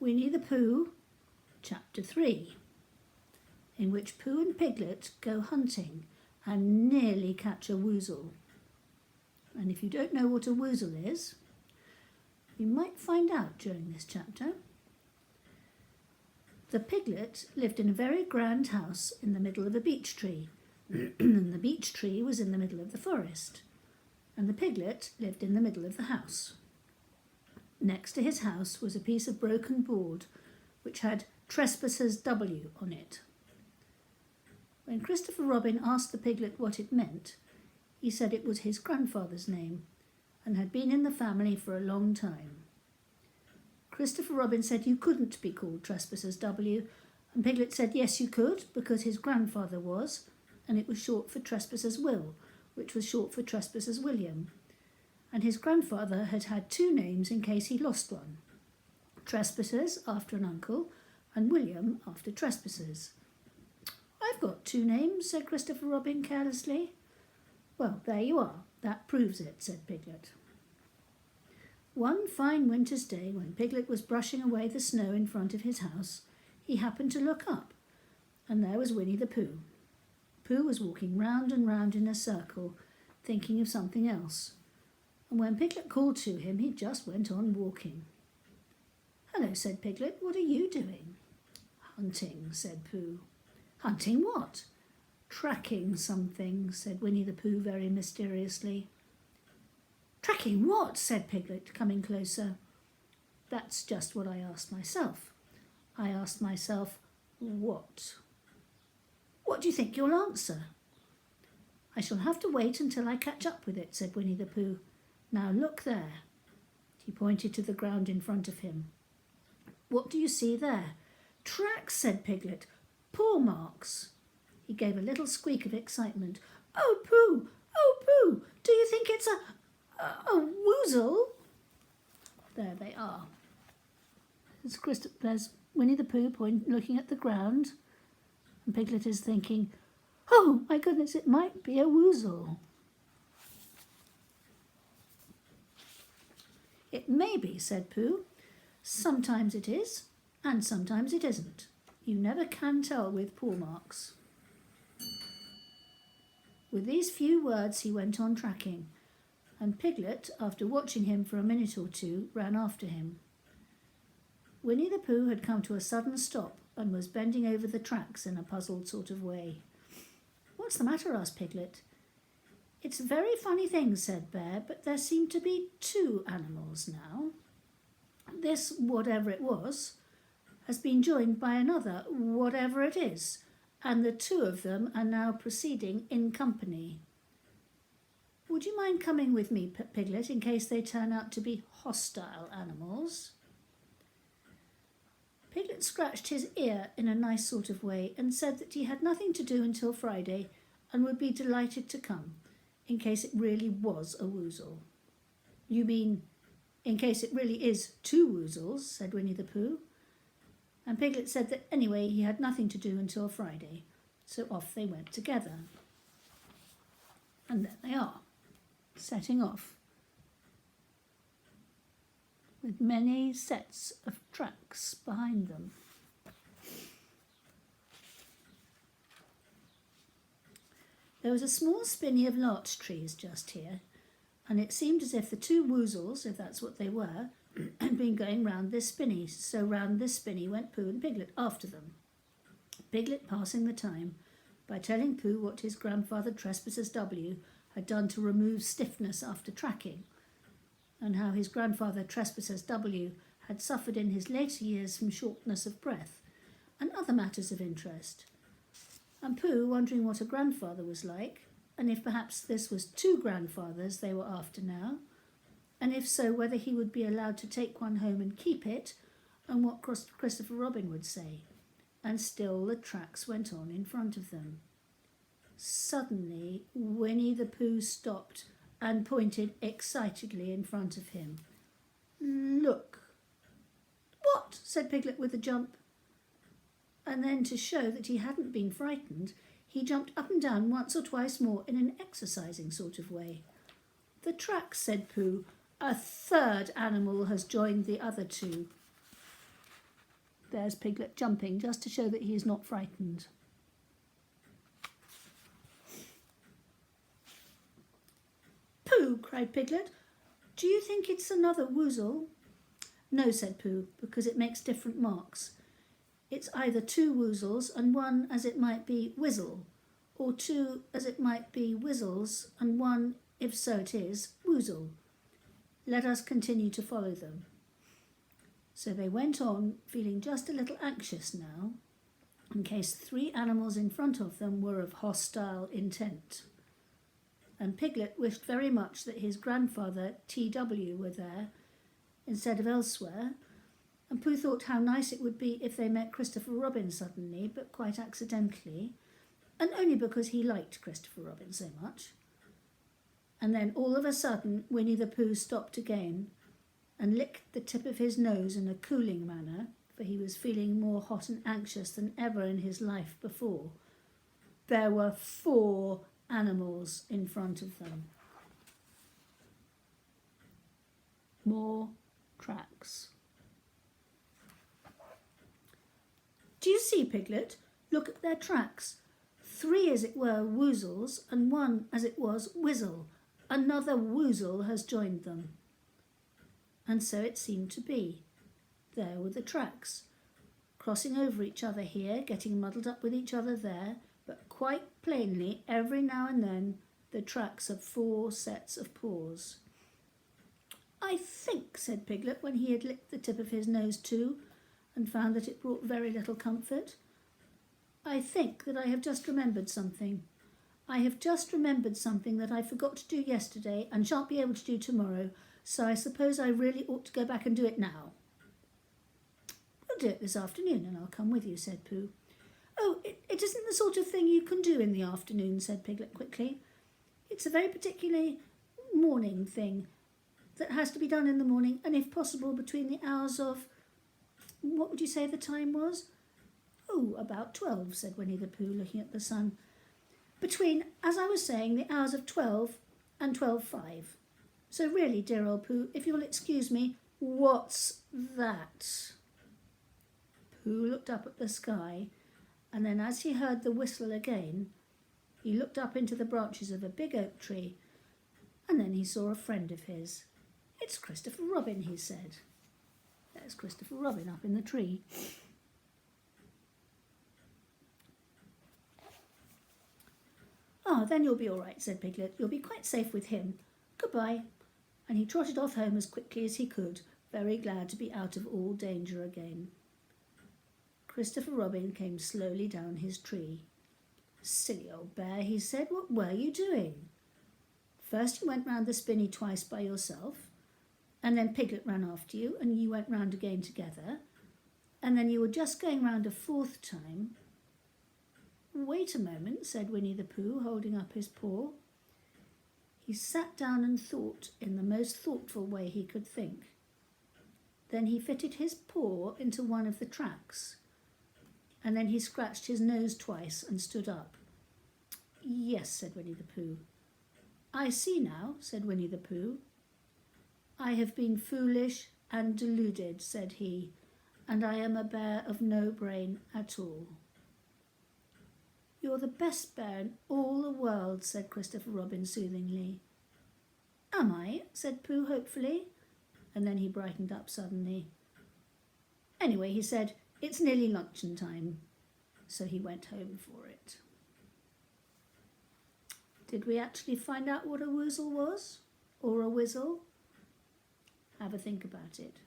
Winnie the Pooh, Chapter 3, in which Pooh and Piglet go hunting and nearly catch a woozle. And if you don't know what a woozle is, you might find out during this chapter. The piglet lived in a very grand house in the middle of a beech tree, and the beech tree was in the middle of the forest, and the piglet lived in the middle of the house. Next to his house was a piece of broken board which had Trespassers W on it. When Christopher Robin asked the piglet what it meant, he said it was his grandfather's name and had been in the family for a long time. Christopher Robin said you couldn't be called Trespassers W, and Piglet said yes you could, because his grandfather was, and it was short for Trespassers Will, which was short for Trespassers William. And his grandfather had had two names in case he lost one. Trespassers after an uncle, and William after Trespassers. "I've got two names," said Christopher Robin carelessly. "Well, there you are. That proves it," said Piglet. One fine winter's day, when Piglet was brushing away the snow in front of his house, he happened to look up, and there was Winnie the Pooh. Pooh was walking round and round in a circle, thinking of something else, and when Piglet called to him, he just went on walking. "Hello," said Piglet, "what are you doing?" "Hunting," said Pooh. "Hunting what?" "Tracking something," said Winnie the Pooh very mysteriously. "Tracking what?" said Piglet, coming closer. "That's just what I asked myself. I asked myself, what? What do you think you'll answer?" "I shall have to wait until I catch up with it," said Winnie the Pooh. "Now look there." He pointed to the ground in front of him. "What do you see there?" "Tracks," said Piglet. "Paw marks." He gave a little squeak of excitement. "Oh, Pooh! Oh, Pooh! Do you think it's a woozle?" There they are. There's Winnie the Pooh looking at the ground, and Piglet is thinking, "Oh, my goodness, it might be a woozle." "It may be," said Pooh. "Sometimes it is, and sometimes it isn't. You never can tell with paw marks." With these few words he went on tracking, and Piglet, after watching him for a minute or two, ran after him. Winnie the Pooh had come to a sudden stop and was bending over the tracks in a puzzled sort of way. "What's the matter?" asked Piglet. "It's a very funny thing," said Bear, "but there seem to be two animals now. This, whatever it was, has been joined by another, whatever it is, and the two of them are now proceeding in company. Would you mind coming with me, Piglet, in case they turn out to be hostile animals?" Piglet scratched his ear in a nice sort of way and said that he had nothing to do until Friday and would be delighted to come, in case it really was a woozle. "You mean, in case it really is two woozles," said Winnie the Pooh. And Piglet said that anyway he had nothing to do until Friday, so off they went together. And there they are, setting off, with many sets of tracks behind them. There was a small spinney of larch trees just here, and it seemed as if the two woozles, if that's what they were, had been going round this spinney, so round this spinney went Pooh and Piglet after them. Piglet passing the time by telling Pooh what his grandfather Trespassers W had done to remove stiffness after tracking, and how his grandfather Trespassers W had suffered in his later years from shortness of breath, and other matters of interest. And Pooh wondering what a grandfather was like, and if perhaps this was two grandfathers they were after now, and if so, whether he would be allowed to take one home and keep it, and what Christopher Robin would say. And still the tracks went on in front of them. Suddenly, Winnie the Pooh stopped and pointed excitedly in front of him. "Look." "What?" said Piglet with a jump. And then, to show that he hadn't been frightened, he jumped up and down once or twice more in an exercising sort of way. "The tracks," said Pooh. "A third animal has joined the other two." There's Piglet jumping just to show that he is not frightened. Pooh, cried Piglet. Do you think it's another woozle? No, said Pooh, because it makes different marks. It's either two woozles and one, as it might be, whizzle, or two, as it might be, whizzles, and one, if so it is, woozle. Let us continue to follow them. So they went on, feeling just a little anxious now, in case 3 animals in front of them were of hostile intent. And Piglet wished very much that his grandfather, T.W., were there instead of elsewhere, and Pooh thought how nice it would be if they met Christopher Robin suddenly, but quite accidentally, and only because he liked Christopher Robin so much. And then all of a sudden Winnie the Pooh stopped again and licked the tip of his nose in a cooling manner, for he was feeling more hot and anxious than ever in his life before. There were 4 animals in front of them. More tracks. Do you see, Piglet? Look at their tracks. 3, as it were, woozles, and 1, as it was, whizzle. Another woozle has joined them. And so it seemed to be. There were the tracks, crossing over each other here, getting muddled up with each other there, but quite plainly, every now and then, the tracks of 4 sets of paws. I think, said Piglet, when he had licked the tip of his nose too, and found that it brought very little comfort, I think that I have just remembered something. I have just remembered something that I forgot to do yesterday and shan't be able to do tomorrow, so I suppose I really ought to go back and do it now. We'll do it this afternoon and I'll come with you, said Pooh. Oh, it isn't the sort of thing you can do in the afternoon, said Piglet quickly. It's a very particular morning thing that has to be done in the morning, and if possible between the hours of, what would you say the time was? Oh, about 12, said Winnie the Pooh, looking at the sun. Between, as I was saying, the hours of 12 and 12:05. So really, dear old Pooh, if you'll excuse me, what's that? Pooh looked up at the sky, and then as he heard the whistle again, he looked up into the branches of a big oak tree, and then he saw a friend of his. It's Christopher Robin, he said. There's Christopher Robin up in the tree. Ah, then you'll be all right, said Piglet. You'll be quite safe with him. Goodbye. And he trotted off home as quickly as he could, very glad to be out of all danger again. Christopher Robin came slowly down his tree. Silly old bear, he said, what were you doing? First you went round the spinney twice by yourself, and then Piglet ran after you, and you went round again together, and then you were just going round a 4th time. Wait a moment, said Winnie the Pooh, holding up his paw. He sat down and thought in the most thoughtful way he could think. Then he fitted his paw into one of the tracks, and then he scratched his nose twice and stood up. Yes, said Winnie the Pooh. I see now, said Winnie the Pooh. I have been foolish and deluded, said he, and I am a bear of no brain at all. You're the best bear in all the world, said Christopher Robin soothingly. Am I? Said Pooh hopefully, and then he brightened up suddenly. Anyway, he said, it's nearly luncheon time, so he went home for it. Did we actually find out what a woozle was? Or a whizzle? Have a think about it.